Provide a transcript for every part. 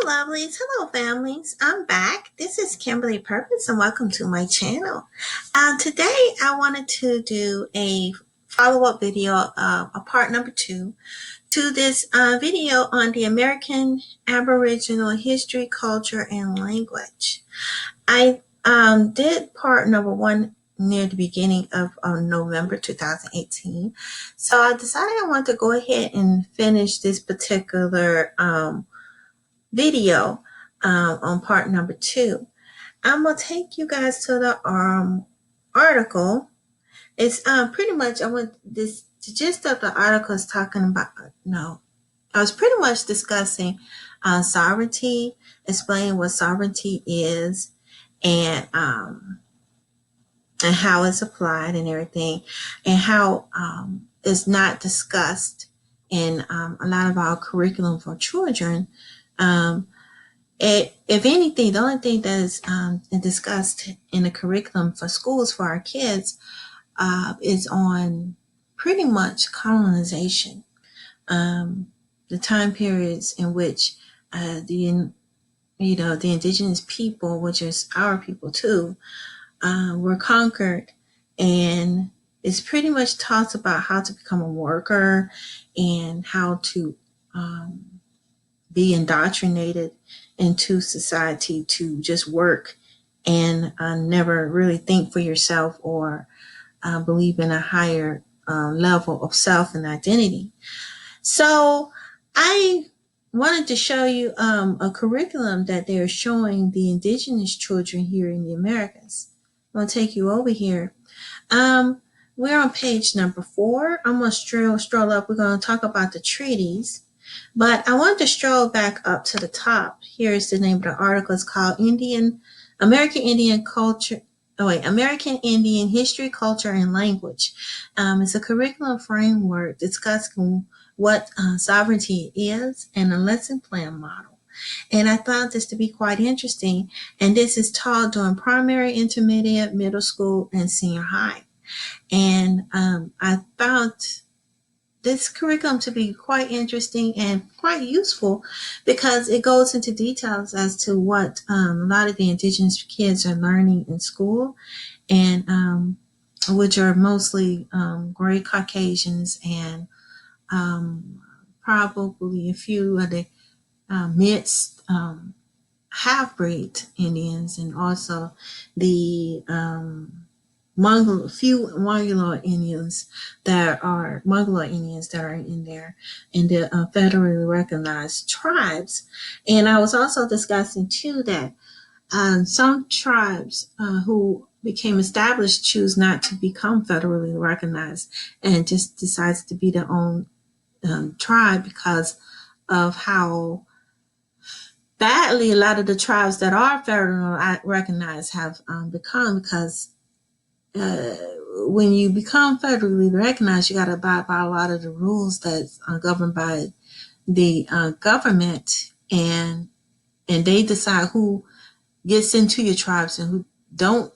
Hello, lovelies. Hello, families. I'm back. This is Kimberly Purpoz, and welcome to my channel. Today, I wanted to do a follow-up video, a part number 2, to this video on the American Aboriginal history, culture, and language. I did part number 1 near the beginning of November 2018. So I decided I want to go ahead and finish this particular video on part number 2. I'm gonna take you guys to the article. It's pretty much the gist of the article is talking about I was pretty much discussing sovereignty, explaining what sovereignty is, and how it's applied and everything, and how it's not discussed in a lot of our curriculum for children. If anything, the only thing that is discussed in the curriculum for schools for our kids is on pretty much colonization, the time periods in which the indigenous people, which is our people too, were conquered, and it's pretty much talks about how to become a worker and how to be indoctrinated into society to just work and never really think for yourself or believe in a higher level of self and identity. So I wanted to show you a curriculum that they're showing the indigenous children here in the Americas. I'm going to take you over here. We're on page number 4. I'm going to stroll up. We're going to talk about the treaties. But I want to stroll back up to the top. Here's the name of the article. It's called American Indian History, Culture, and Language. It's a curriculum framework discussing what sovereignty is and a lesson plan model. And I found this to be quite interesting. And this is taught during primary, intermediate, middle school, and senior high. And I found this curriculum to be quite interesting and quite useful because it goes into details as to what a lot of the indigenous kids are learning in school, and which are mostly gray Caucasians and probably a few of the mixed half-breed Indians, and also the few Mongoloid Indians that are in there, in the federally recognized tribes. And I was also discussing too that some tribes who became established choose not to become federally recognized and just decides to be their own tribe because of how badly a lot of the tribes that are federally recognized have become, because when you become federally recognized, you got to abide by a lot of the rules that's governed by the government, and they decide who gets into your tribes and who don't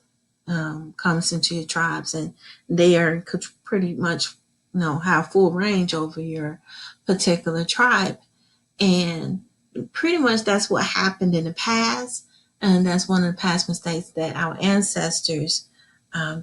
comes into your tribes, and they are pretty much have full range over your particular tribe. And pretty much that's what happened in the past, and that's one of the past mistakes that our ancestors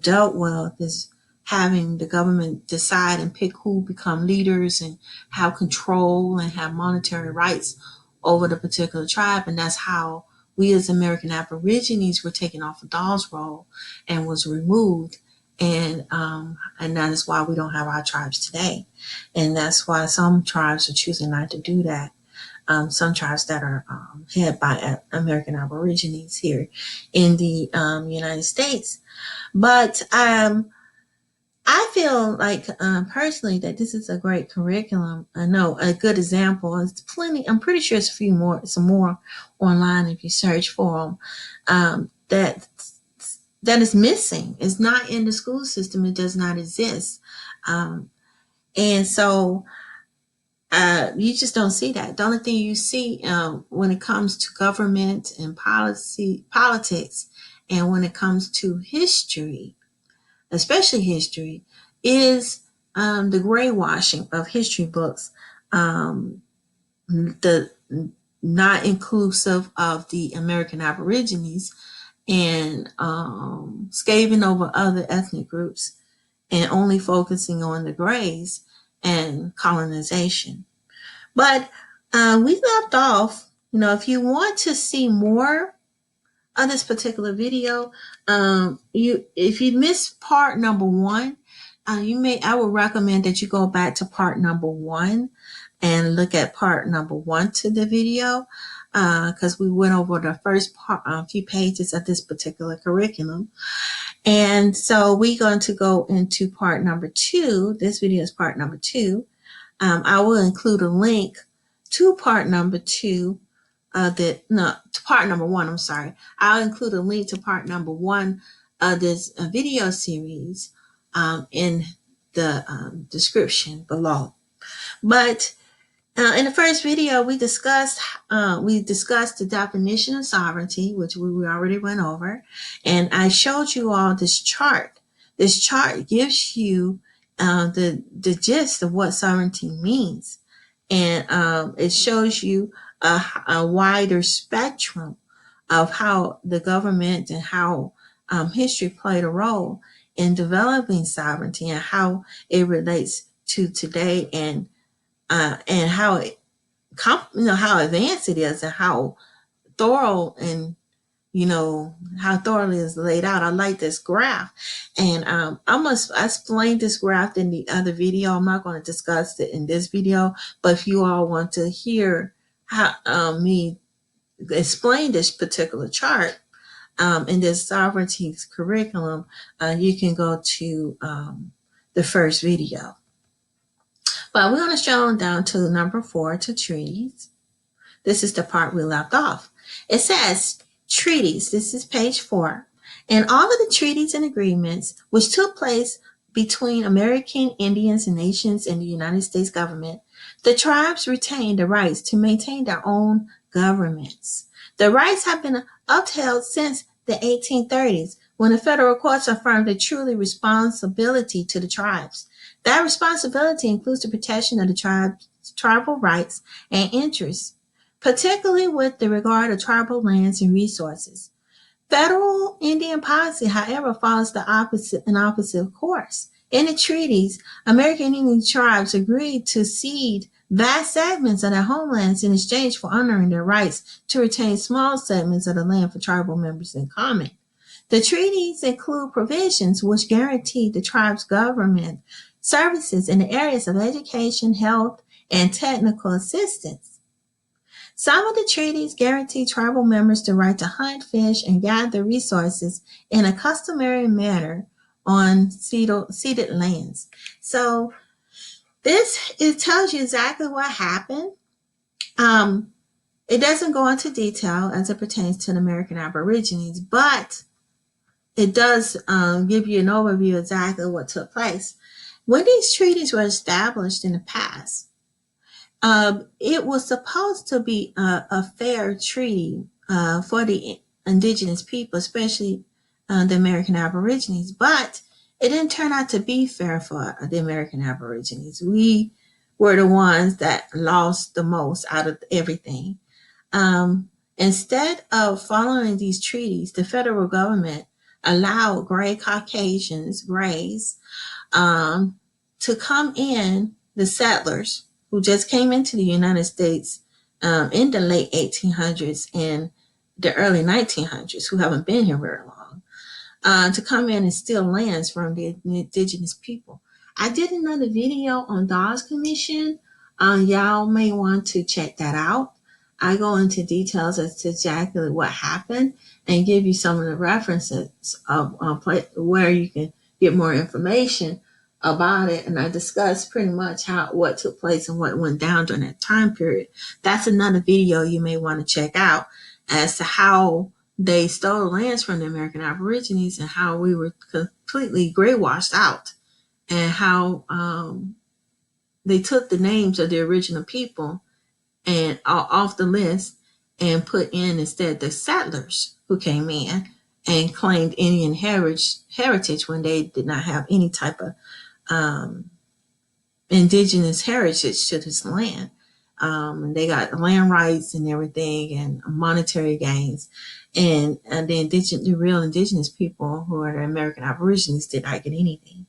dealt with, is having the government decide and pick who become leaders and have control and have monetary rights over the particular tribe. And that's how we as American Aborigines were taken off of Dawes Roll and was removed. And that is why we don't have our tribes today. And that's why some tribes are choosing not to do that. Some tribes that are headed by American Aborigines here in the United States. But I feel like personally that this is a great curriculum. I know a good example. It's plenty. I'm pretty sure it's some more online if you search for them. That is missing. It's not in the school system. It does not exist, and so you just don't see that. The only thing you see when it comes to government and politics, and when it comes to history, especially history, is the gray washing of history books. The not inclusive of the American Aborigines, and scathing over other ethnic groups, and only focusing on the Greys and colonization. But we left off, if you want to see more of this particular video, if you missed part number one, I would recommend that you go back to part number one and look at part number one to the video, because we went over the first few pages of this particular curriculum. And so we're going to go into part number two. This video is part number two. I will include a link to part number two, to part number one, I'm sorry. I'll include a link to part number one of this video series in the description below. But in the first video, we discussed the definition of sovereignty, which we already went over, and I showed you all this chart. This chart gives you the gist of what sovereignty means, and it shows you a wider spectrum of how the government and how history played a role in developing sovereignty, and how it relates to today, and how how advanced it is, and how thorough, and how thoroughly it's laid out. I like this graph, and I explained this graph in the other video. I'm not going to discuss it in this video, but if you all want to hear how me explain this particular chart in this sovereignty curriculum, you can go to the first video. But we're going to show down to number 4, to treaties. This is the part we left off. It says treaties. This is page 4. And all of the treaties and agreements which took place between American Indians and nations and the United States government, the tribes retained the rights to maintain their own governments. The rights have been upheld since the 1830s, when the federal courts affirmed a truly responsibility to the tribes. That responsibility includes the protection of the tribal rights and interests, particularly with the regard to tribal lands and resources. Federal Indian policy, however, follows an opposite course. In the treaties, American Indian tribes agreed to cede vast segments of their homelands in exchange for honoring their rights to retain small segments of the land for tribal members in common. The treaties include provisions which guarantee the tribe's government services in the areas of education, health, and technical assistance. Some of the treaties guarantee tribal members the right to hunt, fish, and gather resources in a customary manner on ceded lands. So it tells you exactly what happened. It doesn't go into detail as it pertains to the American Aborigines, but it does give you an overview exactly what took place. When these treaties were established in the past, it was supposed to be a fair treaty for the indigenous people, especially the American Aborigines, but it didn't turn out to be fair for the American Aborigines. We were the ones that lost the most out of everything. Instead of following these treaties, the federal government allowed gray Caucasians, Greys, to come in, the settlers who just came into the United States in the late 1800s and the early 1900s, who haven't been here very long, to come in and steal lands from the indigenous people. I did another video on Dawes Commission. Y'all may want to check that out. I go into details as to exactly what happened and give you some of the references of where you can get more information about it. And I discussed pretty much what took place and what went down during that time period. That's another video you may want to check out as to how they stole lands from the American Aborigines and how we were completely gray washed out, and how they took the names of the original people and off the list and put in instead the settlers who came in and claimed Indian heritage when they did not have any type of indigenous heritage to this land. and they got land rights and everything and monetary gains. And the real indigenous people who are the American Aborigines did not get anything.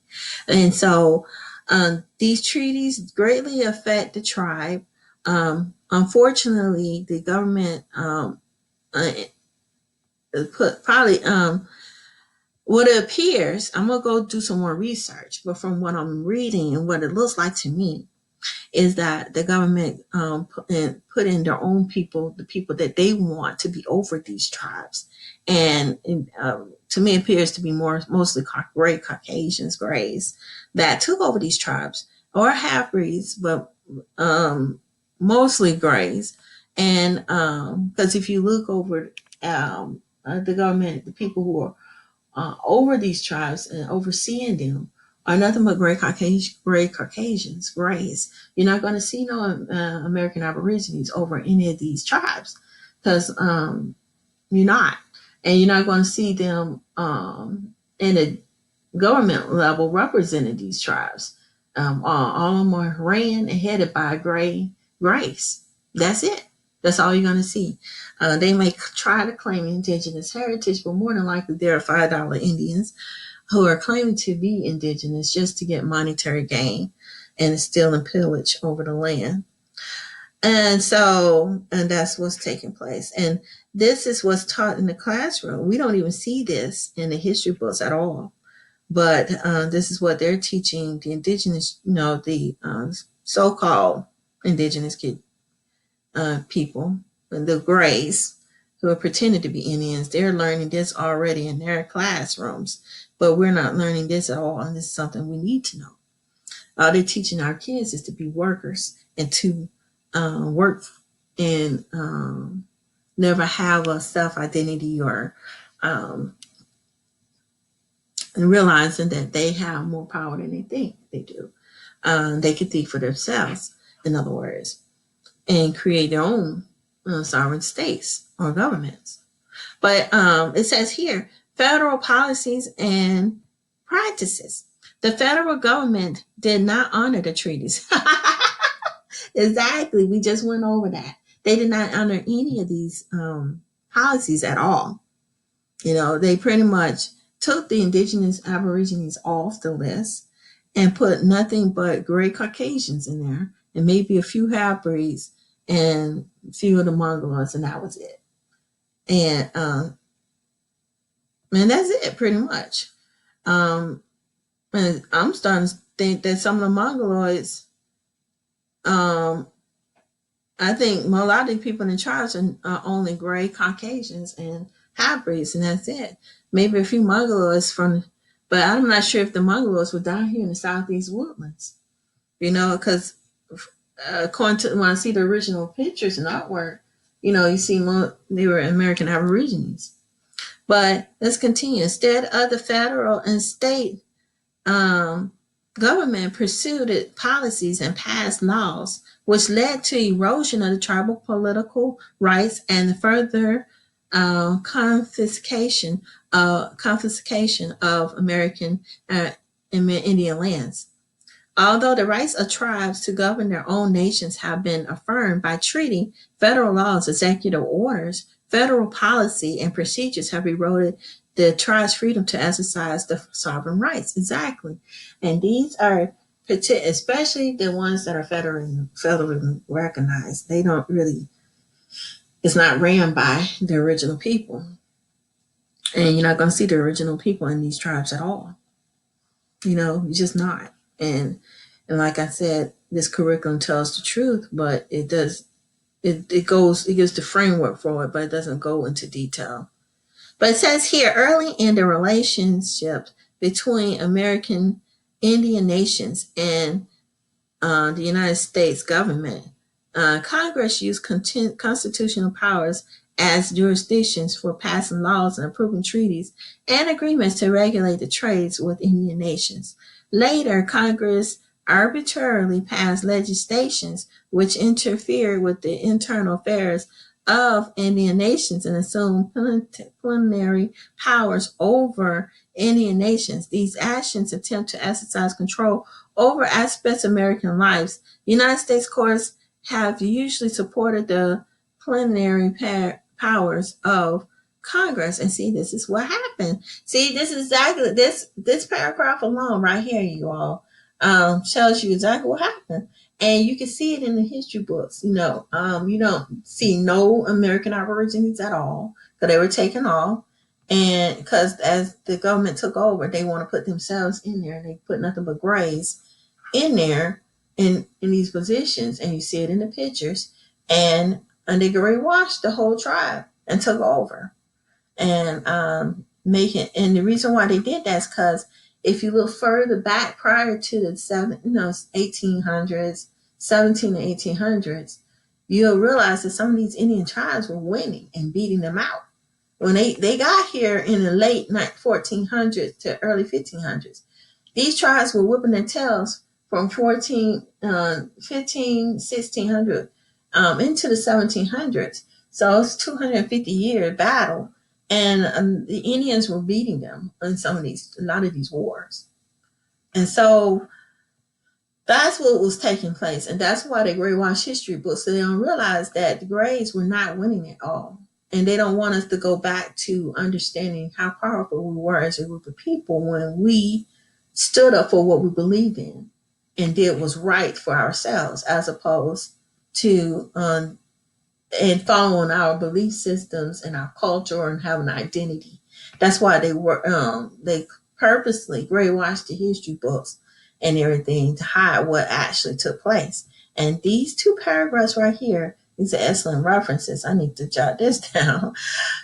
And so these treaties greatly affect the tribe. Unfortunately, the government put probably what it appears, I'm going to go do some more research, but from what I'm reading and what it looks like to me, is that the government put in their own people, the people that they want to be over these tribes. And to me, it appears to be mostly gray Caucasians, grays, that took over these tribes, or half-breeds, but mostly grays. And because if you look over the government, the people who are over these tribes and overseeing them are nothing but gray Caucasians, grays. You're not going to see no American Aborigines over any of these tribes, because you're not. And you're not going to see them in a government level representing these tribes. All of them are ran and headed by grays. That's it. That's all you're going to see. They may try to claim indigenous heritage, but more than likely they're $5 Indians who are claiming to be indigenous just to get monetary gain and steal and pillage over the land. And that's what's taking place. And this is what's taught in the classroom. We don't even see this in the history books at all. But this is what they're teaching the indigenous, the so-called indigenous people, the grays, who are pretending to be Indians. They're learning this already in their classrooms, but we're not learning this at all, and this is something we need to know. All they're teaching our kids is to be workers and to work and never have a self-identity or and realizing that they have more power than they think they do. They can think for themselves, in other words, and create their own sovereign states or governments. But it says here, federal policies and practices. The federal government did not honor the treaties. Exactly. We just went over that. They did not honor any of these policies at all. They pretty much took the indigenous Aborigines off the list and put nothing but gray Caucasians in there, and maybe a few half-breeds and a few of the Mongoloids, and that was it. And that's it pretty much. And I'm starting to think that some of the Mongoloids, I think a lot of the people in the tribes are only gray Caucasians and half-breeds, and that's it. Maybe a few Mongoloids but I'm not sure if the Mongoloids were down here in the Southeast Woodlands, because according to when I see the original pictures and artwork, you see they were American Aborigines. But let's continue. Instead of the federal and state government pursued policies and passed laws, which led to erosion of the tribal political rights and the further confiscation of American Indian lands. Although the rights of tribes to govern their own nations have been affirmed by treaty, federal laws, executive orders, federal policy, and procedures have eroded the tribe's freedom to exercise the sovereign rights. Exactly. And these are, especially the ones that are federally recognized, they don't really, it's not ran by the original people. And you're not going to see the original people in these tribes at all. You're just not. And like I said, this curriculum tells the truth, but it gives the framework for it, but it doesn't go into detail. But it says here, early in the relationship between American Indian nations and the United States government, Congress used constitutional powers as jurisdictions for passing laws and approving treaties and agreements to regulate the trades with Indian nations. Later, Congress arbitrarily passed legislations which interfered with the internal affairs of Indian nations and assumed plenary powers over Indian nations. These actions attempt to exercise control over aspects of American lives. The United States courts have usually supported the plenary powers of Congress. And see, this is what happened. See, this is exactly this paragraph alone right here, you all, shows you exactly what happened. And you can see it in the history books. You don't see no American Aborigines at all because they were taken off. And because as the government took over, they want to put themselves in there. They put nothing but grays in there in these positions, and you see it in the pictures. And they washed the whole tribe and took over and making. And the reason why they did that is because if you look further back prior to the 1800s, 17 and 1800s, you'll realize that some of these Indian tribes were winning and beating them out. When they got here in the late 1400s to early 1500s, these tribes were whipping their tails from 1600 into the 1700s. So it's 250-year battle, and the Indians were beating them in a lot of these wars. And so that's what was taking place, and that's why they graywash history books, so they don't realize that the Grays were not winning at all. And they don't want us to go back to understanding how powerful we were as a group of people when we stood up for what we believed in and did was right for ourselves, as opposed to and following our belief systems and our culture and having an identity. That's why they purposely graywash the history books and everything to hide what actually took place. And these two paragraphs right here, these are excellent references. I need to jot this down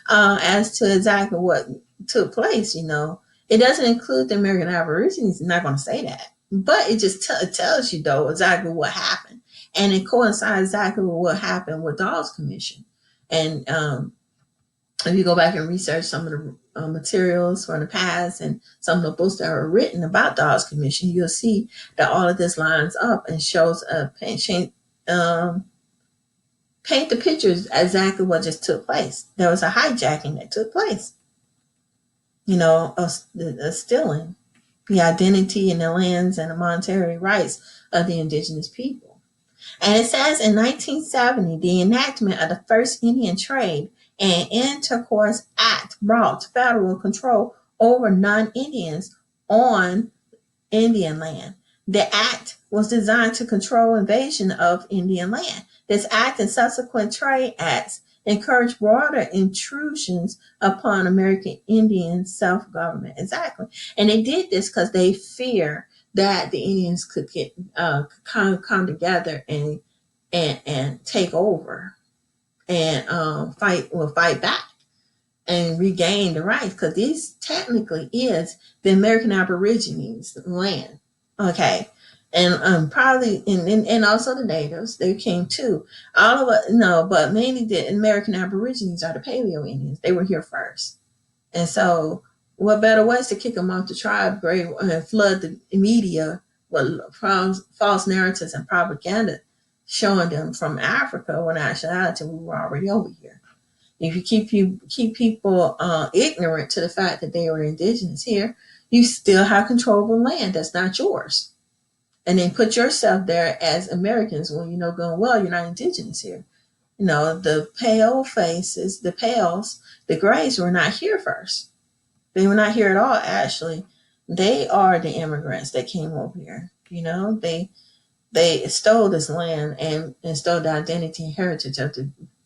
as to exactly what took place. It doesn't include the American Aborigines. I'm not going to say that, but it just tells you though exactly what happened, and it coincides exactly with what happened with Dawes Commission. And if you go back and research some of the materials from the past and some of the books that were written about Dawes Commission, you'll see that all of this lines up and shows paint the pictures exactly what just took place. There was a hijacking that took place, a stealing the identity and the lands and the monetary rights of the indigenous people. And it says in 1970, the enactment of the first Indian Trade and Intercourse Act brought federal control over non-Indians on Indian land. The act was designed to control invasion of Indian land. This act and subsequent trade acts encouraged broader intrusions upon American Indian self-government. Exactly. And they did this because they fear that the Indians could come together and take over and fight back and regain the rights, because this technically is the American Aborigines land. Okay. And probably and also the natives, they came too. All of it, no, but mainly the American Aborigines are the Paleo Indians. They were here first. And so what better ways to kick them off the tribe, flood the media with false narratives and propaganda showing them from Africa when actuality we were already over here. If you keep people ignorant to the fact that they were indigenous here, you still have control of land that's not yours. And then put yourself there as Americans when going, well, you're not indigenous here. The pale faces, the pales, the grays were not here first. They were not here at all, actually. They are the immigrants that came over here. They stole this land and stole the identity and heritage of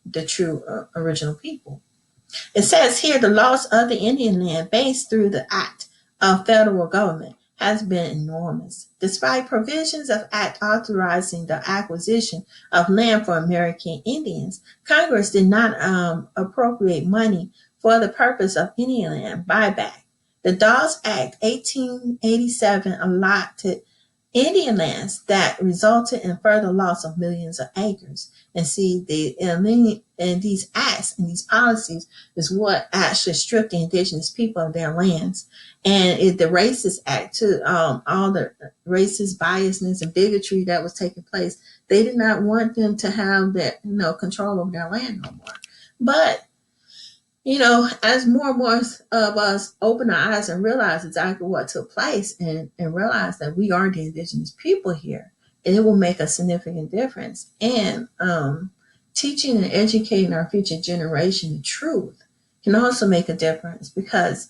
the true original people. It says here the loss of the Indian land based through the act of federal government has been enormous. Despite provisions of act authorizing the acquisition of land for American Indians, Congress did not appropriate money for the purpose of Indian land buyback. The Dawes Act 1887 allotted Indian lands that resulted in further loss of millions of acres. And see, these acts and these policies is what actually stripped the indigenous people of their lands. And the racist act too, all the racist biasness and bigotry that was taking place, they did not want them to have that, control over their land no more. But as more and more of us open our eyes and realize exactly what took place and realize that we are the indigenous people here, it will make a significant difference. And teaching and educating our future generation the truth can also make a difference, because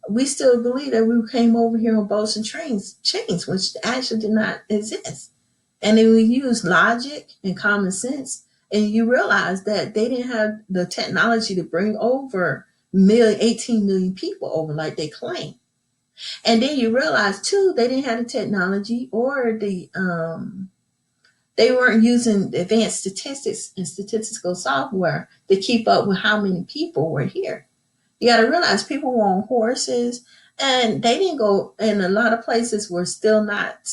we still believe that we came over here on boats and chains, which actually did not exist. And then we use logic and common sense, and you realize that they didn't have the technology to bring over 18 million people over like they claim. And then you realize too, they didn't have the technology or they weren't using advanced statistics and statistical software to keep up with how many people were here. You got to realize people were on horses, and they didn't go, and a lot of places were still not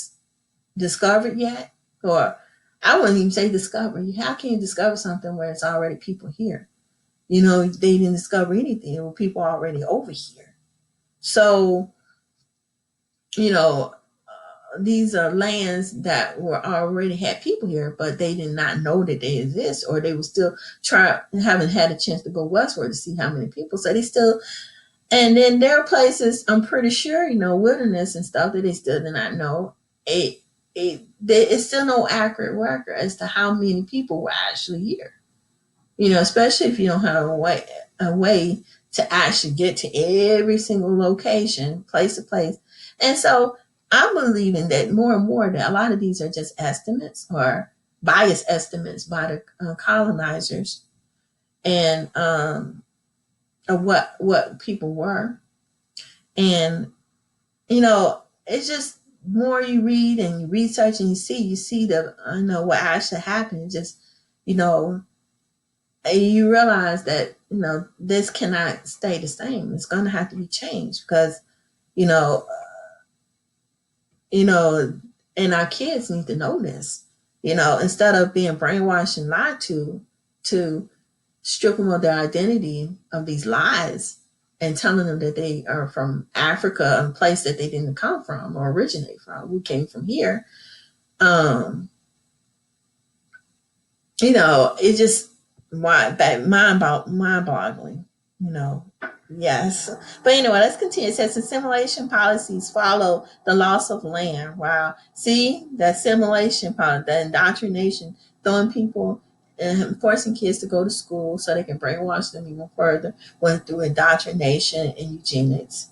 discovered yet. Or I wouldn't even say discovered. How can you discover something where it's already people here? They didn't discover anything. There were people already over here. So, you know, these are lands that were already had people here, but they did not know that they exist, or they were still haven't had a chance to go westward to see how many people. So they still, and then there are places, I'm pretty sure, wilderness and stuff that they still did not know. It's still no accurate record as to how many people were actually here. Especially if you don't have a way to actually get to every single location, place to place. And so I'm believing that more and more that a lot of these are just estimates or biased estimates by the colonizers, and of what people were. And it's just more you read and you research and you see that what actually happened. Just you realize that this cannot stay the same. It's going to have to be changed, because you know and our kids need to know this. Instead of being brainwashed and lied to strip them of their identity of these lies, and telling them that they are from Africa, a place that they didn't come from or originate from. We came from here. It just mind-boggling. Yes. But anyway, let's continue. It says assimilation policies follow the loss of land. Wow. See, the assimilation policy, the indoctrination, throwing people and forcing kids to go to school so they can brainwash them even further, went through indoctrination and eugenics.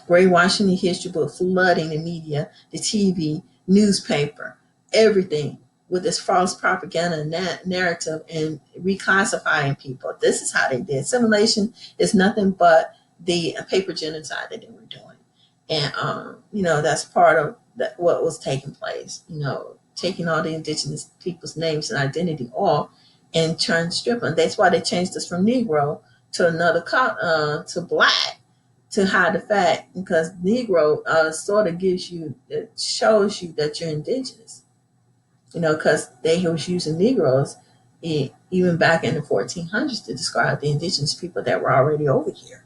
Brainwashing the history book, flooding the media, the TV, newspaper, everything with this false propaganda narrative, and reclassifying people. This is how they did. Assimilation is nothing but the paper genocide that they were doing. And, that's part of what was taking place, taking all the indigenous people's names and identity off and trying to strip them. That's why they changed us from Negro to another, to Black, to hide the fact, because Negro sort of it shows you that you're indigenous, because they was using Negroes even back in the 1400s to describe the indigenous people that were already over here.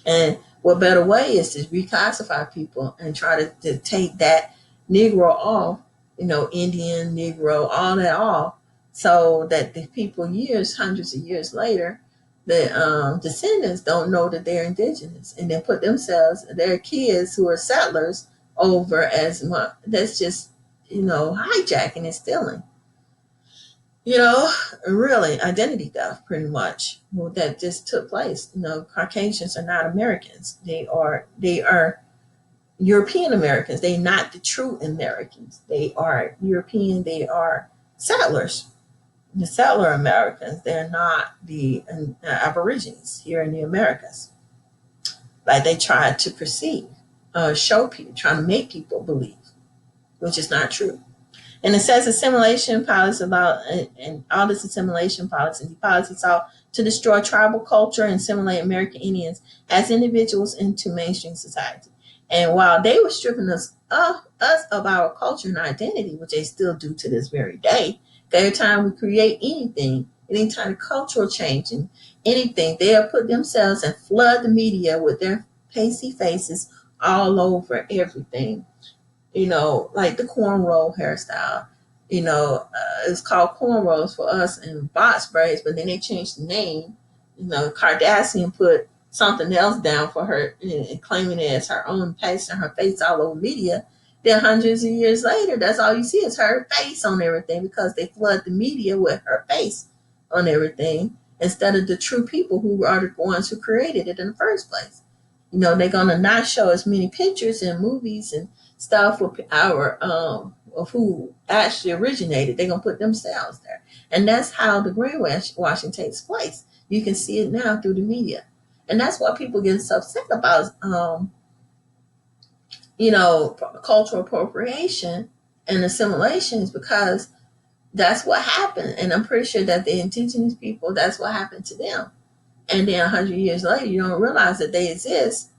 And what better way is to reclassify people and try to take that Negro off, Indian, Negro, all that off, so that the people hundreds of years later, the descendants don't know that they're indigenous, and then put their kids who are settlers over as much. That's just, hijacking and stealing. Really identity theft, pretty much. Well, that just took place. Caucasians are not Americans. They are European Americans. They're not the true Americans. They are European. They are settlers. The settler Americans. They're not the Aborigines here in the Americas, like they tried to perceive, show people, trying to make people believe, which is not true. And it says assimilation policy and all this assimilation policy sought to destroy tribal culture and assimilate American Indians as individuals into mainstream society. And while they were stripping us of our culture and identity, which they still do to this very day, every time we create anything, any kind of cultural change and anything, they'll put themselves and flood the media with their pasty faces all over everything. Like the cornrow hairstyle. It's called cornrows for us and box braids, but then they changed the name. Kardashian put something else down for her and claiming it as her own, pasting her face all over media. Then hundreds of years later, that's all you see is her face on everything because they flood the media with her face on everything instead of the true people who are the ones who created it in the first place. They're gonna not show as many pictures and movies and stuff with our of who actually originated. They're gonna put themselves there, and that's how the brainwashing takes place. You can see it now through the media, and that's what people get so upset about. Cultural appropriation and assimilation is because that's what happened, and I'm pretty sure that the indigenous people, that's what happened to them. And then 100 years later, you don't realize that they exist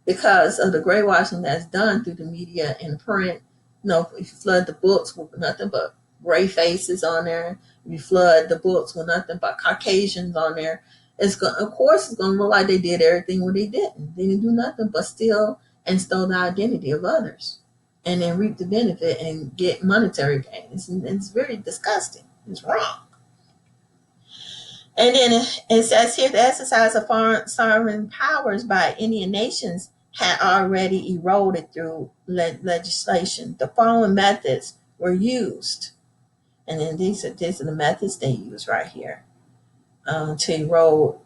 because of the brainwashing that's done through the media and print. If you flood the books with nothing but gray faces on there, if you flood the books with nothing but Caucasians on there, of course it's gonna look like they did everything when they didn't. They didn't do nothing but steal and stole the identity of others, and then reap the benefit and get monetary gains. And it's very disgusting. It's wrong. And then it says here the exercise of foreign sovereign powers by Indian nations had already eroded through legislation. The following methods were used. And then these are the methods they use right here to erode.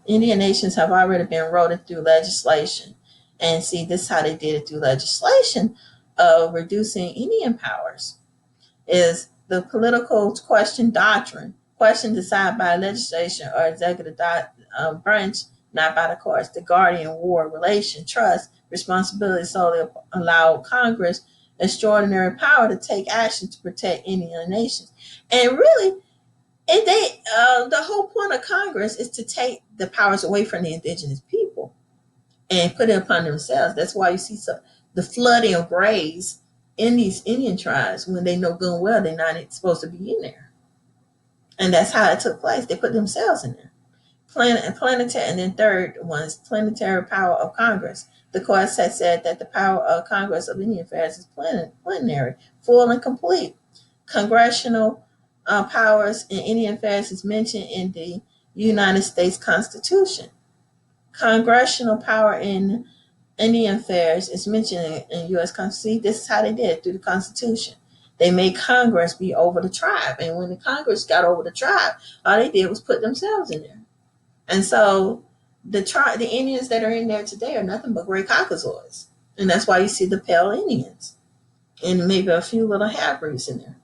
Indian nations have already been eroded through legislation. And see, this is how they did it through legislation of reducing Indian powers. Is the political question doctrine, question decided by legislation or executive branch, not by the courts. The guardian war relation, trust, responsibility solely allowed Congress extraordinary power to take action to protect Indian nations. And really, the whole point of Congress is to take the powers away from the indigenous people and put it upon themselves. That's why you see the flooding of graves in these Indian tribes when they know good and well they're not supposed to be in there. And that's how it took place. They put themselves in there. Planetary, and then third one is planetary power of Congress. The courts has said that the power of Congress of Indian Affairs is plenary, full and complete. Congressional powers in Indian Affairs is mentioned in the United States Constitution. Congressional power in Indian Affairs is mentioned in U.S. Constitution. This is how they did it through the Constitution. They made Congress be over the tribe, and when the Congress got over the tribe, all they did was put themselves in there. And so the Indians that are in there today are nothing but gray Caucasoids, and that's why you see the pale Indians and maybe a few little half-breeds in there,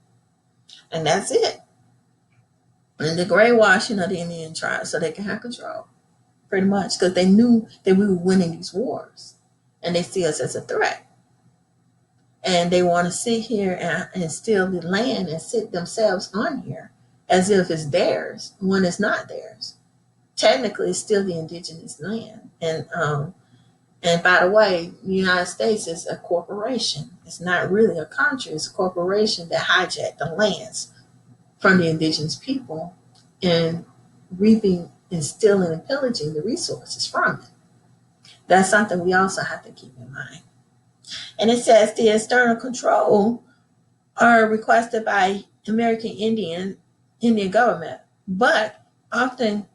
and that's it. And the gray washing of the Indian tribes so they can have control, pretty much, because they knew that we were winning these wars. And they see us as a threat. And they want to sit here and steal the land and sit themselves on here as if it's theirs when it's not theirs. Technically, it's still the indigenous land. And by the way, the United States is a corporation. It's not really a country. It's a corporation that hijacked the lands from the indigenous people and reaping and stealing and pillaging the resources from it. That's something we also have to keep in mind. And it says the external control are requested by American Indian government, but often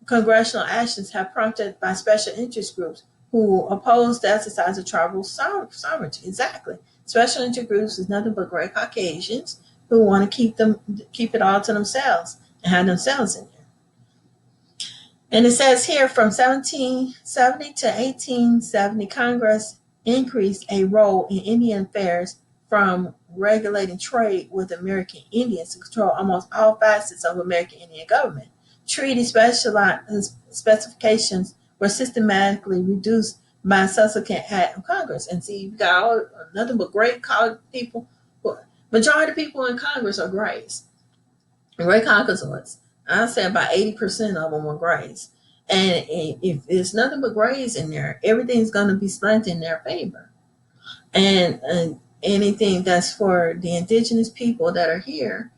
congressional actions have prompted by special interest groups who oppose the exercise of tribal sovereignty. Exactly. Special interest groups is nothing but gray Caucasians who want to keep it all to themselves and have themselves in there. And it says here from 1770 to 1870, Congress increased a role in Indian affairs from regulating trade with American Indians to control almost all facets of American Indian government. Treaty specifications were systematically reduced by subsequent act of Congress. And see, you've got nothing but gray people. Majority of people in Congress are grays, gray Caucasoids. I say about 80% of them are grays. And if there's nothing but grays in there, everything's going to be slanted in their favor. And anything that's for the indigenous people that are here,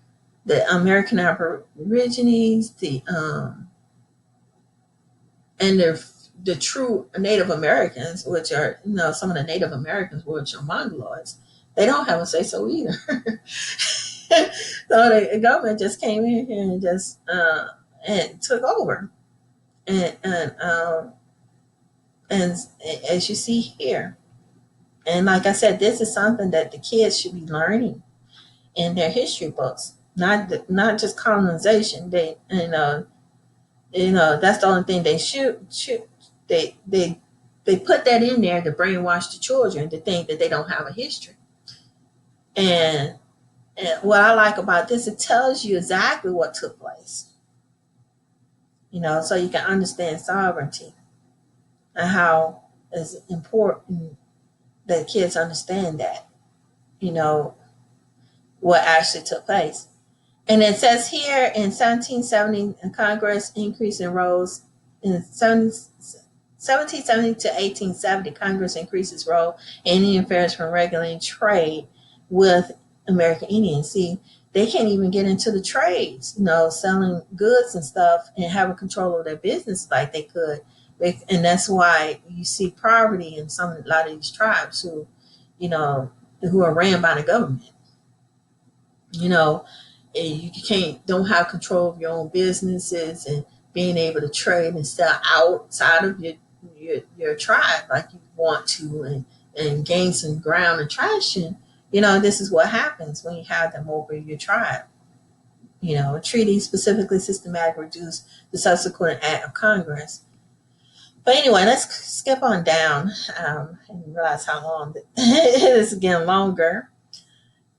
the American Aborigines, and the true Native Americans, which are, some of the Native Americans, which are Mongoloids, they don't have a say so either. So the government just came in here and just and took over, and as you see here, And like I said, this is something that the kids should be learning in their history books, not just colonization. That's the only thing they should they put that in there to brainwash the children to think that they don't have a history. And, and what I like about this, it tells you exactly what took place, so you can understand sovereignty and how it's important that kids understand that, you know, what actually took place. And it says here in 1770, Congress increased in roles in 1770 to 1870. Congress increased its role in Indian affairs from regulating trade with American Indians. See, they can't even get into the trades, selling goods and stuff and having control of their business like they could. And that's why you see poverty in a lot of these tribes you know, who are ran by the government. You know, and you don't have control of your own businesses and being able to trade and sell outside of your tribe like you want to and gain some ground and traction. This is what happens when you have them over your tribe. Treaties specifically systematic reduce the subsequent act of Congress. But anyway, let's skip on down and realize how long it is getting longer.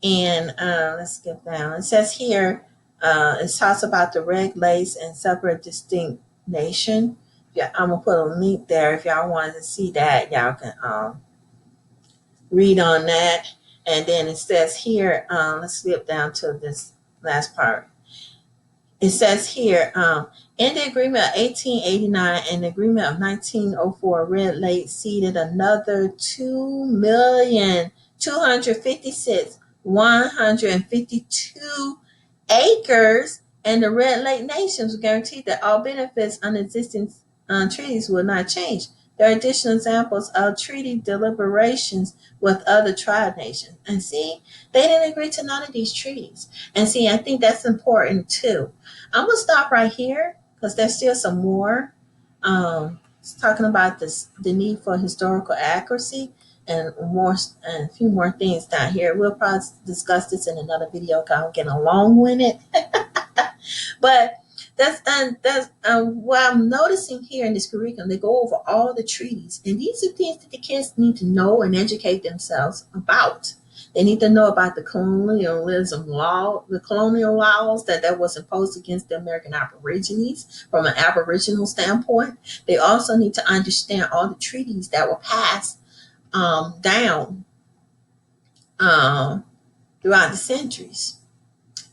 And let's skip down. It says here, it talks about the red lace and separate distinct nation. Yeah, I'm gonna put a link there if y'all wanted to see that. Y'all can read on that. And then it says here, let's skip down to this last part. It says here, in the agreement of 1889 and the agreement of 1904, Red Lake ceded another 2,256,152 acres, and the Red Lake Nations were guaranteed that all benefits under existing treaties will not change. There are additional examples of treaty deliberations with other tribe nations. And see, they didn't agree to none of these treaties. And see, I think that's important too. I'm going to stop right here because there's still some more. It's talking about the need for historical accuracy and a few more things down here. We'll probably discuss this in another video because I'm getting long-winded. But that's what I'm noticing here in this curriculum. They go over all the treaties, and these are things that the kids need to know and educate themselves about. They need to know about the colonial laws that was imposed against the American Aborigines from an Aboriginal standpoint. They also need to understand all the treaties that were passed down throughout the centuries,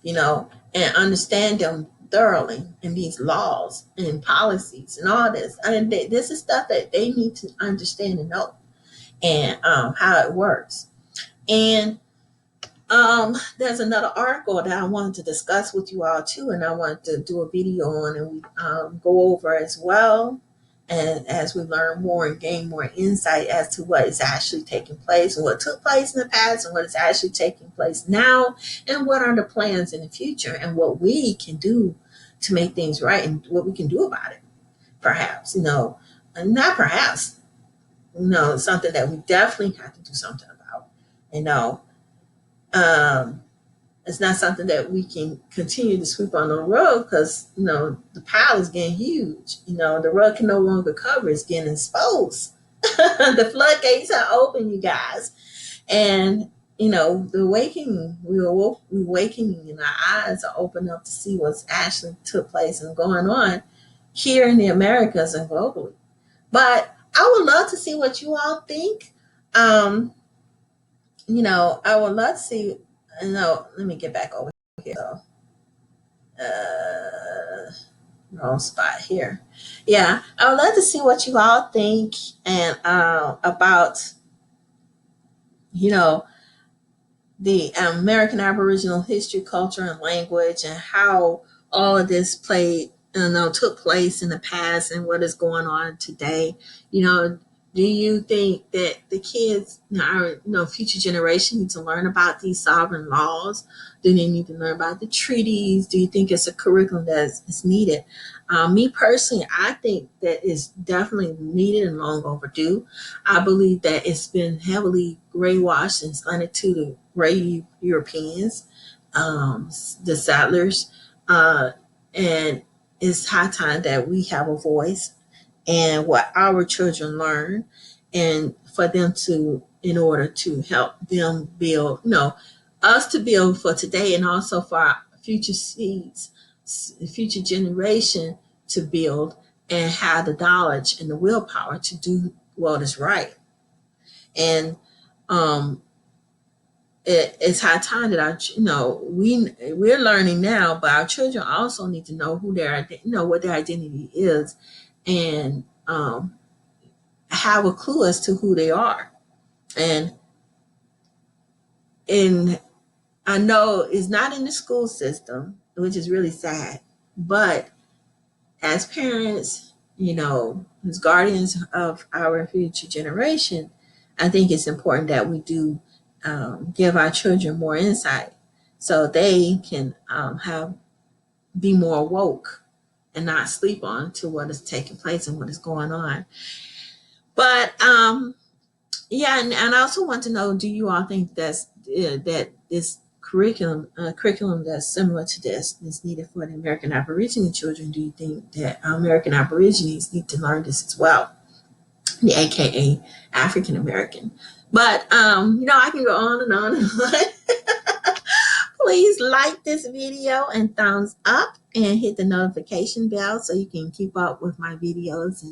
and understand them thoroughly in these laws and policies and all this. This is stuff that they need to understand and know, and how it works. And there's another article that I wanted to discuss with you all too, and I wanted to do a video on, and we go over as well. And as we learn more and gain more insight as to what is actually taking place and what took place in the past and what is actually taking place now, and what are the plans in the future and what we can do to make things right and what we can do about it. Perhaps, and not perhaps, something that we definitely have to do something about. It's not something that we can continue to sweep on the rug because, the pile is getting huge. The rug can no longer cover, it's getting exposed. The floodgates are open, you guys. And, the awakening, we're awakening and our eyes are open up to see what's actually took place and going on here in the Americas and globally. But I would love to see what you all think. I would love to see. No, let me get back over here. Wrong spot here. Yeah, I would love to see what you all think and about the American Aboriginal history, culture, and language, and how all of this took place in the past and what is going on today. Do you think that the kids, our future generation, need to learn about these sovereign laws? Do they need to learn about the treaties? Do you think it's a curriculum that's needed? Me personally, I think that it's definitely needed and long overdue. I believe that it's been heavily graywashed and slanted to the gray Europeans, the settlers, and it's high time that we have a voice and what our children learn, and for them to, in order to help them build, us to build for today, and also for our future seeds, future generation to build and have the knowledge and the willpower to do what is right. And um, it's high time that our, we're learning now, but our children also need to know who their, what their identity is, and have a clue as to who they are. And and I know it's not in the school system, which is really sad. But as parents, as guardians of our future generation, I think it's important that we do give our children more insight so they can have be more woke and not sleep on to what is taking place and what is going on. But yeah, and I also want to know: do you all think that this curriculum that's similar to this is needed for the American Aboriginal children? Do you think that American Aborigines need to learn this as well, the AKA African American? But I can go on and on and on. Please like this video and thumbs up and hit the notification bell so you can keep up with my videos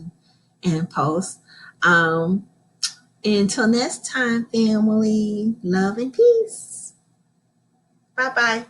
and posts. Until next time, family, love and peace. Bye bye.